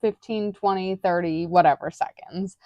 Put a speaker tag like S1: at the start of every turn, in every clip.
S1: 15, 20, 30, whatever seconds.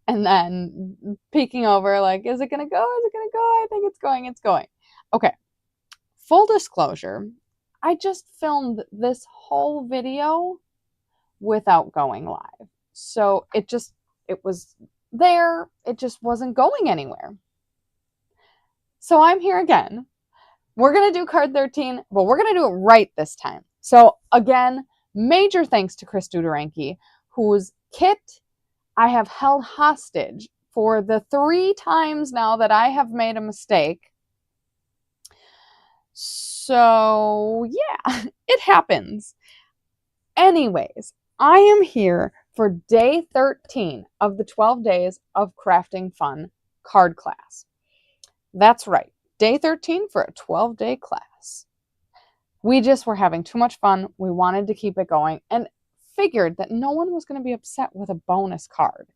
S1: And then peeking over like, is it going to go? Is it going to go? I think it's going. It's going. Okay. Full disclosure, I just filmed this whole video without going live. So it was there. It just wasn't going anywhere. So I'm here again. We're going to do card 13, but we're going to do it right this time. So again, major thanks to Chris Duderanke, whose kit I have held hostage for the 3 times now that I have made a mistake. So yeah, it happens. Anyways, I am here for day 13 of the 12 days of crafting fun card class. That's right, day 13 for a 12-day class. We just were having too much fun. We wanted to keep it going and figured that no one was going to be upset with a bonus card.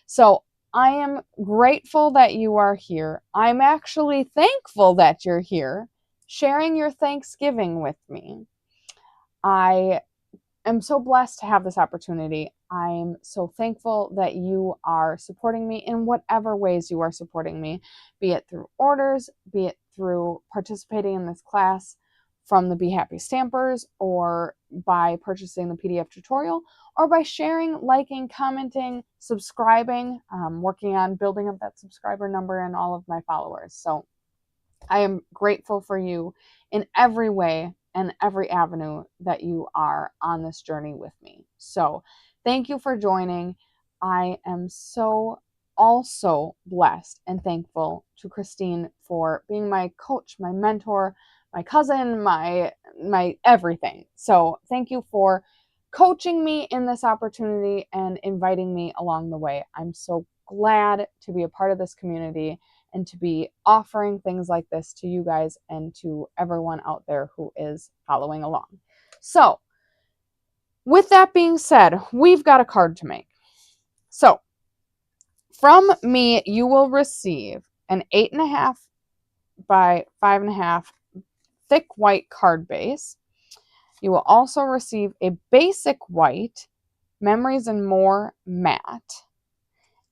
S1: So I am grateful that you are here. I'm actually thankful that you're here, sharing your Thanksgiving with me. I am so blessed to have this opportunity. I'm so thankful that you are supporting me in whatever ways you are supporting me, be it through orders, be it through participating in this class from the Be Happy Stampers, or by purchasing the PDF tutorial, or by sharing, liking, commenting, subscribing, working on building up that subscriber number and all of my followers. So I am grateful for you in every way and every avenue that you are on this journey with me. So thank you for joining. I am so also blessed and thankful to Christine for being my coach, my mentor, my cousin, my everything. So thank you for coaching me in this opportunity and inviting me along the way. I'm so glad to be a part of this community and to be offering things like this to you guys and to everyone out there who is following along. So with that being said, we've got a card to make. So from me, you will receive an 8.5 by 5.5 thick white card base. You will also receive a basic white Memories and More matte.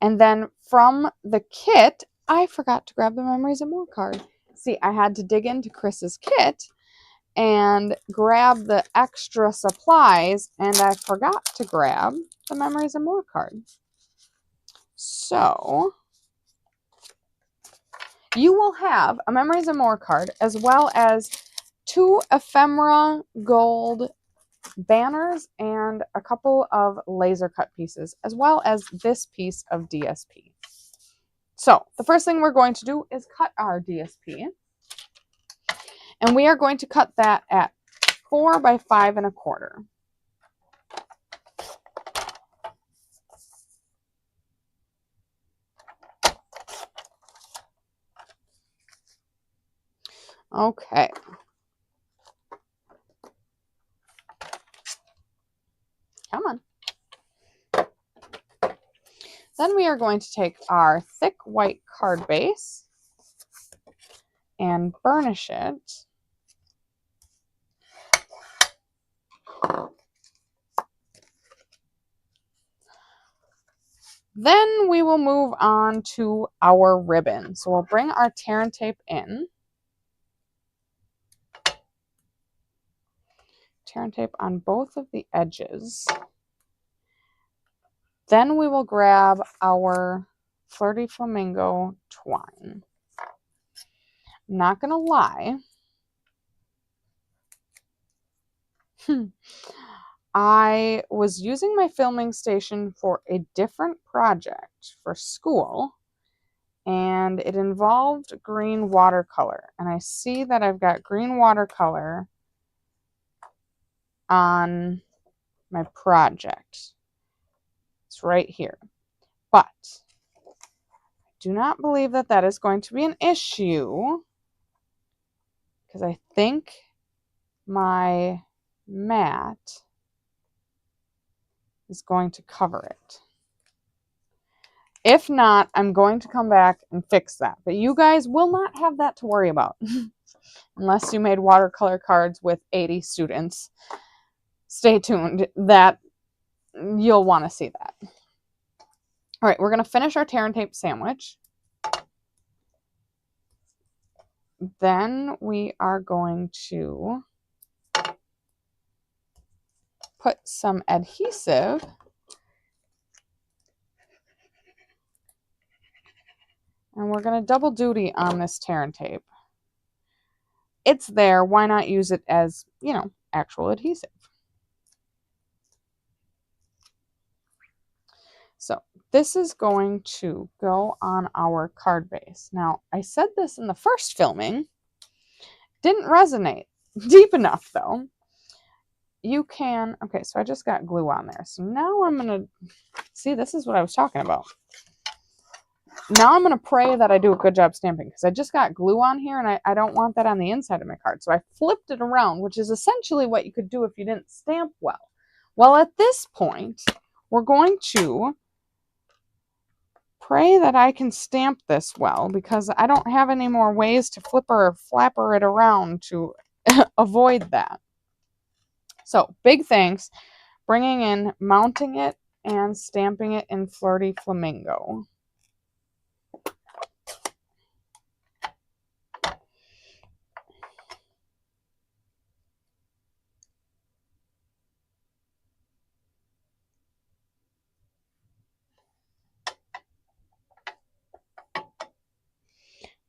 S1: And then from the kit, I forgot to grab the Memories and More card. See, I had to dig into Chris's kit and grab the extra supplies, and I forgot to grab the Memories and More card. So you will have a Memories and More card, as well as 2 ephemera gold banners and a couple of laser cut pieces, as well as this piece of DSP. So the first thing we're going to do is cut our DSP, and we are going to cut that at 4 by 5.25. Okay. Come on. Then we are going to take our thick white card base and burnish it. Then we will move on to our ribbon. So we'll bring our tear and tape in. Tear and tape on both of the edges. Then we will grab our Flirty Flamingo twine. I'm not going to lie. I was using my filming station for a different project for school, and it involved green watercolor. And I see that I've got green watercolor on my project. It's right here. But I do not believe that that is going to be an issue, because I think my mat is going to cover it. If not, I'm going to come back and fix that. But you guys will not have that to worry about unless you made watercolor cards with 80 students. Stay tuned. That you'll want to see that. All right, we're going to finish our tear and tape sandwich. Then we are going to put some adhesive and we're going to double duty on this tear and tape. It's there, why not use it as, you know, actual adhesive? So this is going to go on our card base. Now, I said this in the first filming, didn't resonate deep enough though. You can, okay, so I just got glue on there. So now I'm going to, see, this is what I was talking about. Now I'm going to pray that I do a good job stamping because I just got glue on here and I don't want that on the inside of my card. So I flipped it around, which is essentially what you could do if you didn't stamp well. Well, at this point, we're going to pray that I can stamp this well because I don't have any more ways to flipper or flapper it around to avoid that. So big thanks, bringing in, mounting it, and stamping it in Flirty Flamingo.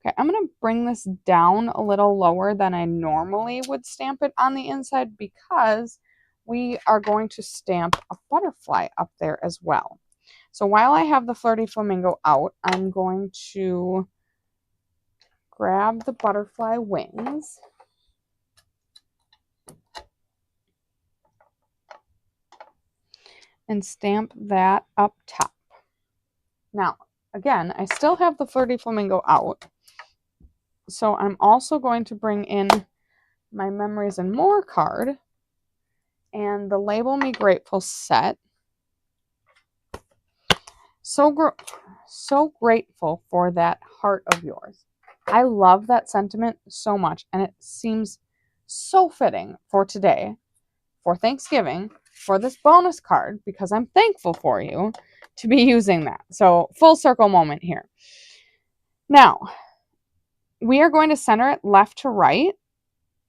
S1: Okay, I'm going to bring this down a little lower than I normally would stamp it on the inside because we are going to stamp a butterfly up there as well. So while I have the Flirty Flamingo out, I'm going to grab the butterfly wings and stamp that up top. Now, again, I still have the Flirty Flamingo out. So I'm also going to bring in my Memories and More card and the Label Me Grateful set. So grateful for that heart of yours. I love that sentiment so much, and it seems so fitting for today, for Thanksgiving, for this bonus card, because I'm thankful for you to be using that. So full circle moment here. Now, we are going to center it left to right,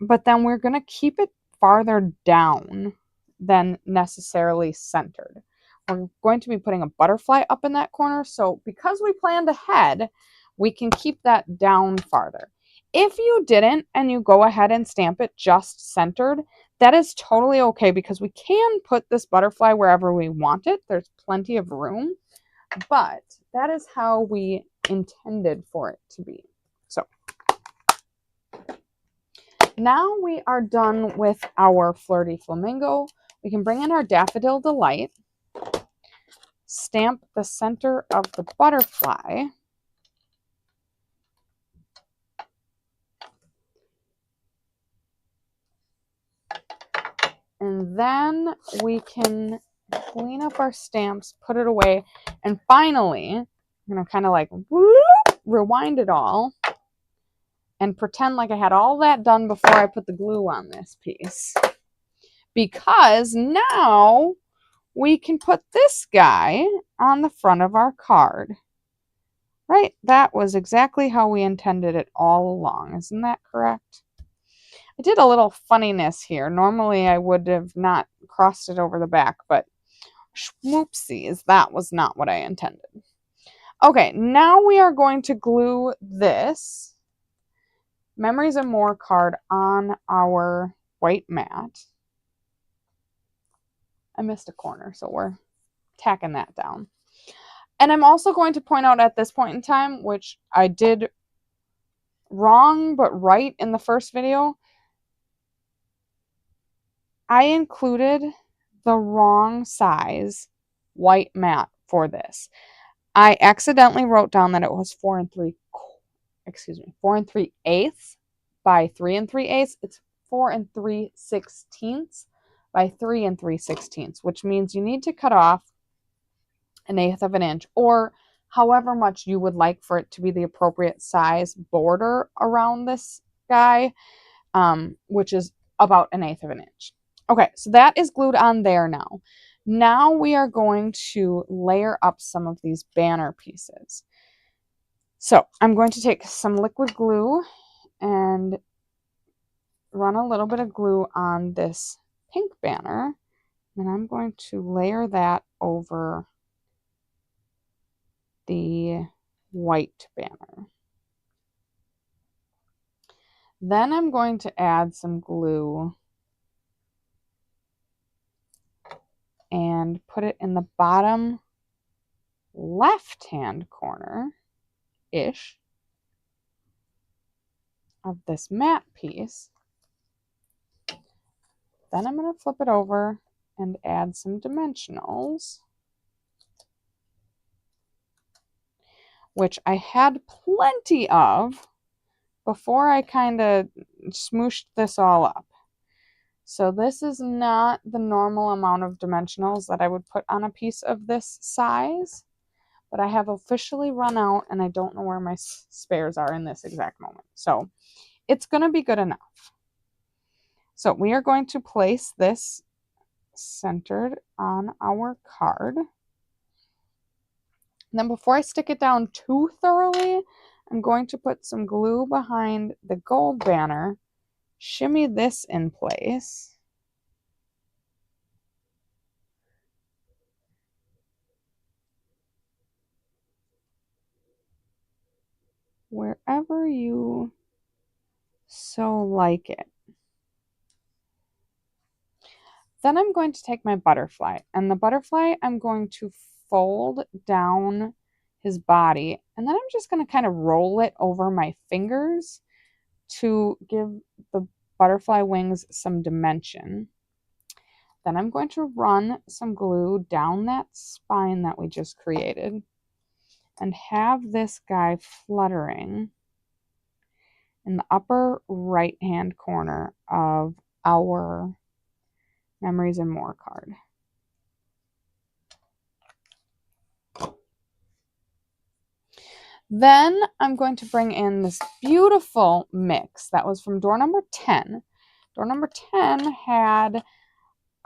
S1: but then we're going to keep it farther down than necessarily centered. We're going to be putting a butterfly up in that corner, so because we planned ahead, we can keep that down farther. If you didn't and you go ahead and stamp it just centered, that is totally okay because we can put this butterfly wherever we want it. There's plenty of room, but that is how we intended for it to be. So now we are done with our Flirty Flamingo. We can bring in our Daffodil Delight, stamp the center of the butterfly, and then we can clean up our stamps, put it away, and finally, I'm going to kind of like rewind it all and pretend like I had all that done before I put the glue on this piece. Because now we can put this guy on the front of our card. Right? That was exactly how we intended it all along. Isn't that correct? I did a little funniness here. Normally I would have not crossed it over the back, but whoopsies, that was not what I intended. Okay, now we are going to glue this Memories and More card on our white mat. I missed a corner, so we're tacking that down. And I'm also going to point out at this point in time, which I did wrong but right in the first video, I included the wrong size white mat for this. I accidentally wrote down that it was 4 3/8 by 3 3/8. It's 4 3/16 by 3 3/16, which means you need to cut off 1/8 of an inch, or however much you would like for it to be the appropriate size border around this guy, which is about 1/8 of an inch. Okay, so that is glued on there now. Now we are going to layer up some of these banner pieces. So I'm going to take some liquid glue and run a little bit of glue on this pink banner, and I'm going to layer that over the white banner. Then I'm going to add some glue and put it in the bottom left-hand corner-ish of this matte piece. Then I'm going to flip it over and add some dimensionals, which I had plenty of before I kind of smooshed this all up. So this is not the normal amount of dimensionals that I would put on a piece of this size, but I have officially run out and I don't know where my spares are in this exact moment. So it's going to be good enough. So we are going to place this centered on our card. And then before I stick it down too thoroughly, I'm going to put some glue behind the gold banner, shimmy this in place. Wherever you so like it. Then I'm going to take my butterfly, and the butterfly I'm going to fold down his body, and then I'm just going to kind of roll it over my fingers to give the butterfly wings some dimension. Then I'm going to run some glue down that spine that we just created and have this guy fluttering in the upper right hand corner of our Memories and More card. Then I'm going to bring in this beautiful mix that was from door number 10. Door number 10 had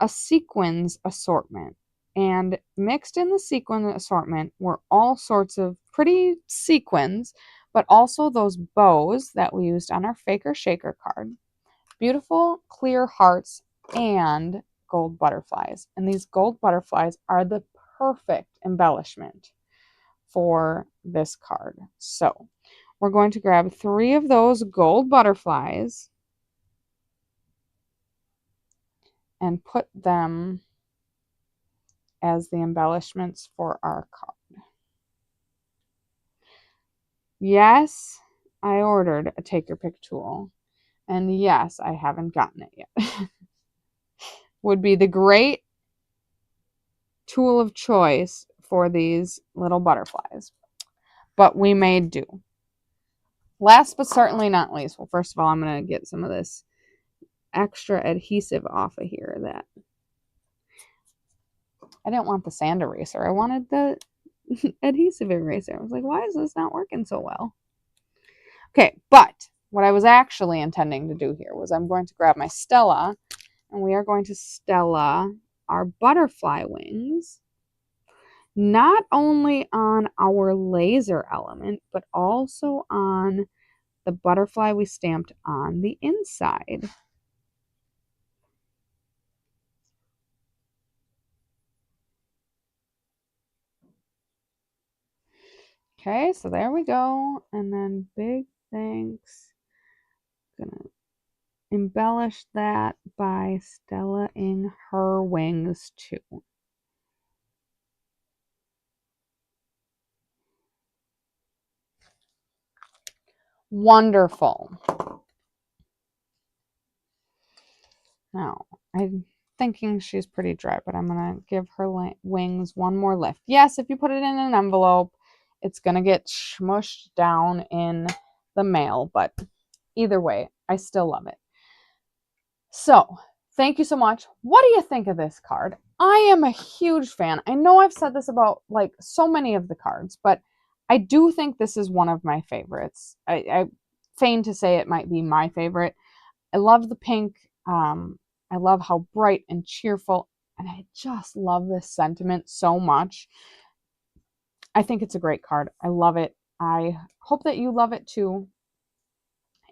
S1: a sequins assortment, and mixed in the sequin assortment were all sorts of pretty sequins, but also those bows that we used on our Faker Shaker card. Beautiful clear hearts and gold butterflies. And these gold butterflies are the perfect embellishment for this card. So we're going to grab 3 of those gold butterflies and put them as the embellishments for our card. Yes, I ordered a take your pick tool. And yes, I haven't gotten it yet. Would be the great tool of choice for these little butterflies. But we may do. Last but certainly not least, well, first of all, I'm going to get some of this extra adhesive off of here. That I didn't want the sand eraser. I wanted the adhesive eraser. I was like, why is this not working so well? Okay, but what I was actually intending to do here was I'm going to grab my Stella, and we are going to Stella our butterfly wings, not only on our laser element, but also on the butterfly we stamped on the inside. Okay, so there we go. And then big thanks. Gonna embellish that by Stella-ing her wings too. Wonderful. Now, I'm thinking she's pretty dry, but I'm going to give her wings one more lift. Yes, if you put it in an envelope, it's going to get smushed down in the mail, but either way, I still love it. So, thank you so much. What do you think of this card? I am a huge fan. I know I've said this about like so many of the cards, but I do think this is one of my favorites. I feign to say it might be my favorite. I love the pink. I love how bright and cheerful And I just love this sentiment so much. I think it's a great card. I love it. I hope that you love it too.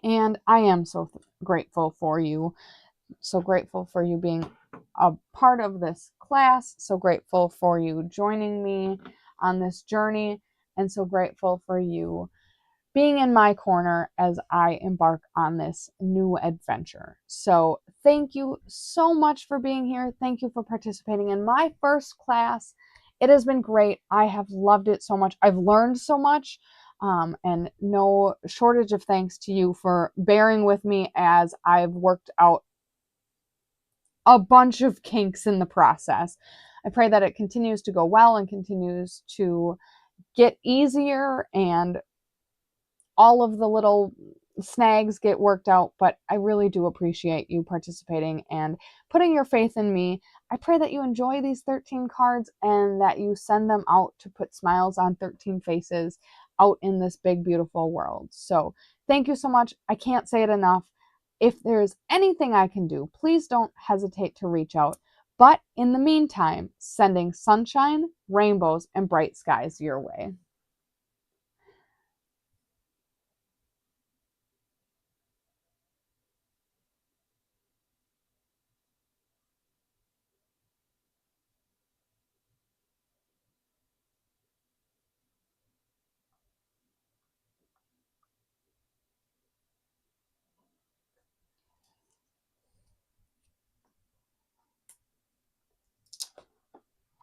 S1: And I am so grateful for you. So grateful for you being a part of this class. So grateful for you joining me on this journey. And so grateful for you being in my corner as I embark on this new adventure. So thank you so much for being here. Thank you for participating in my first class. It has been great. I have loved it so much. I've learned so much, and no shortage of thanks to you for bearing with me as I've worked out a bunch of kinks in the process. I pray that it continues to go well and continues to get easier and all of the little snags get worked out, but I really do appreciate you participating and putting your faith in me. I pray that you enjoy these 13 cards and that you send them out to put smiles on 13 faces out in this big, beautiful world. So thank you so much. I can't say it enough. If there's anything I can do, please don't hesitate to reach out. But in the meantime, sending sunshine, rainbows, and bright skies your way.